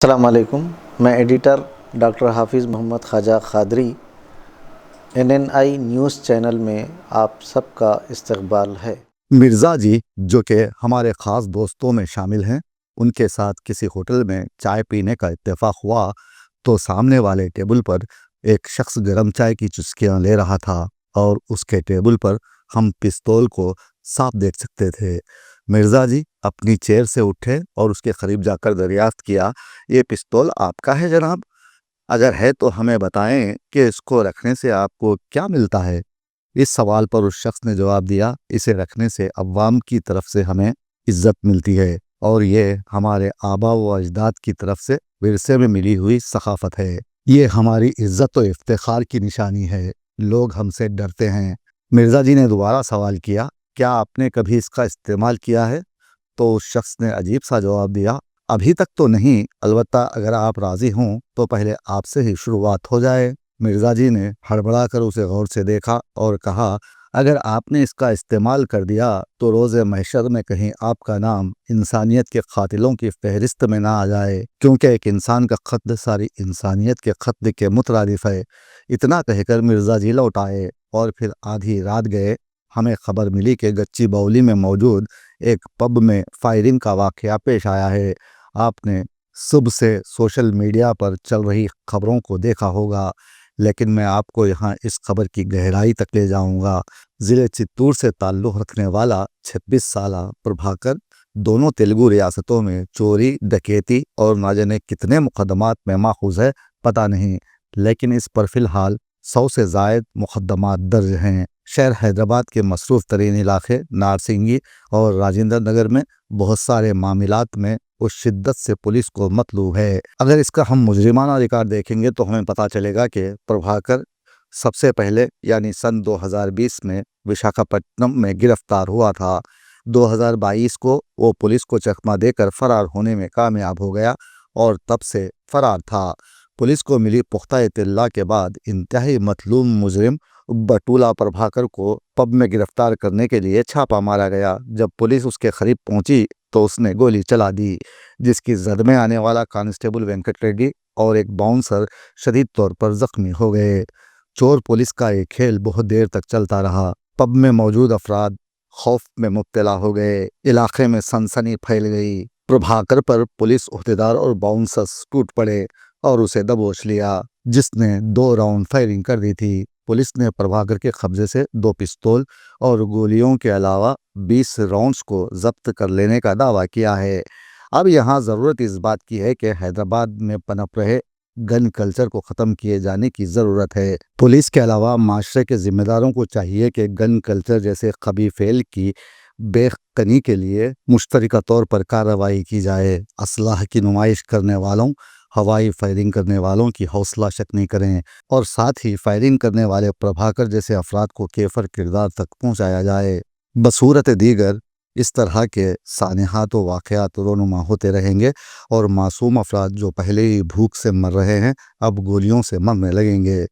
السلام علیکم، میں ایڈیٹر ڈاکٹر حافظ محمد خواجہ قادری NNI نیوز چینل میں آپ سب کا استقبال ہے۔ مرزا جی جو کہ ہمارے خاص دوستوں میں شامل ہیں، ان کے ساتھ کسی ہوٹل میں چائے پینے کا اتفاق ہوا تو سامنے والے ٹیبل پر ایک شخص گرم چائے کی چسکیاں لے رہا تھا اور اس کے ٹیبل پر ہم پستول کو صاف دیکھ سکتے تھے۔ مرزا جی اپنی چیئر سے اٹھے اور اس کے قریب جا کر دریافت کیا، یہ پستول آپ کا ہے جناب؟ اگر ہے تو ہمیں بتائیں کہ اس کو رکھنے سے آپ کو کیا ملتا ہے؟ اس سوال پر اس شخص نے جواب دیا، اسے رکھنے سے عوام کی طرف سے ہمیں عزت ملتی ہے اور یہ ہمارے آبا و اجداد کی طرف سے ورثے میں ملی ہوئی ثقافت ہے۔ یہ ہماری عزت و افتخار کی نشانی ہے، لوگ ہم سے ڈرتے ہیں۔ مرزا جی نے دوبارہ سوال کیا، کیا آپ نے کبھی اس کا استعمال کیا ہے؟ تو اس شخص نے عجیب سا جواب دیا، ابھی تک تو نہیں، البتہ اگر آپ راضی ہوں تو پہلے آپ سے ہی شروعات ہو جائے۔ مرزا جی نے ہڑبڑا کر اسے غور سے دیکھا اور کہا، اگر آپ نے اس کا استعمال کر دیا تو روز محشر میں کہیں آپ کا نام انسانیت کے قاتلوں کی فہرست میں نہ آ جائے، کیونکہ ایک انسان کا قتل ساری انسانیت کے قتل کے مترادف ہے۔ اتنا کہہ کر مرزا جی لوٹ آئے اور پھر آدھی رات گئے۔ ہمیں خبر ملی کہ گچی باؤلی میں موجود ایک پب میں فائرنگ کا واقعہ پیش آیا ہے۔ آپ نے صبح سے سوشل میڈیا پر چل رہی خبروں کو دیکھا ہوگا، لیکن میں آپ کو یہاں اس خبر کی گہرائی تک لے جاؤں گا۔ ضلع چتور سے تعلق رکھنے والا 26 سالہ پربھاکر دونوں تیلگو ریاستوں میں چوری، ڈکیتی اور نہ جانے کتنے مقدمات میں ماخوذ ہے پتہ نہیں، لیکن اس پر فی الحال 100 سے زائد مقدمات درج ہیں۔ شہر حیدرآباد کے مصروف ترین علاقے نارسنگی اور راجندر نگر میں بہت سارے معاملات میں اس شدت سے پولیس کو مطلوب ہے۔ اگر اس کا ہم مجرمانہ ریکارڈ دیکھیں گے تو ہمیں پتہ چلے گا کہ پربھاکر سب سے پہلے یعنی سن 2020 میں وشاکھاپٹنم میں گرفتار ہوا تھا۔ 2022 کو وہ پولیس کو چکمہ دے کر فرار ہونے میں کامیاب ہو گیا اور تب سے فرار تھا۔ پولیس کو ملی پختہ اطلاع کے بعد انتہائی مطلوب مجرم بٹولہ پربھاکر کو پب میں گرفتار کرنے کے لیے چھاپا مارا گیا۔ جب پولیس اس کے قریب پہنچی تو اس نے گولی چلا دی، جس کی زد میں آنے والا کانسٹیبل وینکٹ ریڈی اور ایک باؤنسر شدید طور پر زخمی ہو گئے۔ چور پولیس کا یہ کھیل بہت دیر تک چلتا رہا۔ پب میں موجود افراد خوف میں مبتلا ہو گئے، علاقے میں سنسنی پھیل گئی۔ پربھاکر پر پولیس عہدیدار اور باؤنسرز ٹوٹ پڑے اور اسے دبوچ لیا، جس نے 2 راؤنڈ فائرنگ کر دی تھی۔ پولیس نے پربھاکر کے قبضے سے 2 پستول اور گولیوں کے علاوہ 20 راؤنڈز کو ضبط کر لینے کا دعویٰ کیا ہے۔ اب یہاں ضرورت اس بات کی ہے کہ حیدرآباد میں پنپ رہے گن کلچر کو ختم کیے جانے کی ضرورت ہے۔ پولیس کے علاوہ معاشرے کے ذمہ داروں کو چاہیے کہ گن کلچر جیسے قبیح فعل کی بے کنی کے لیے مشترکہ طور پر کارروائی کی جائے۔ اسلحہ کی نمائش کرنے والوں، ہوائی فائرنگ کرنے والوں کی حوصلہ شکنی کریں اور ساتھ ہی فائرنگ کرنے والے پربھاکر جیسے افراد کو کیفر کردار تک پہنچایا جائے۔ بصورت دیگر اس طرح کے سانحات و واقعات رونما ہوتے رہیں گے اور معصوم افراد جو پہلے ہی بھوک سے مر رہے ہیں اب گولیوں سے مرنے لگیں گے۔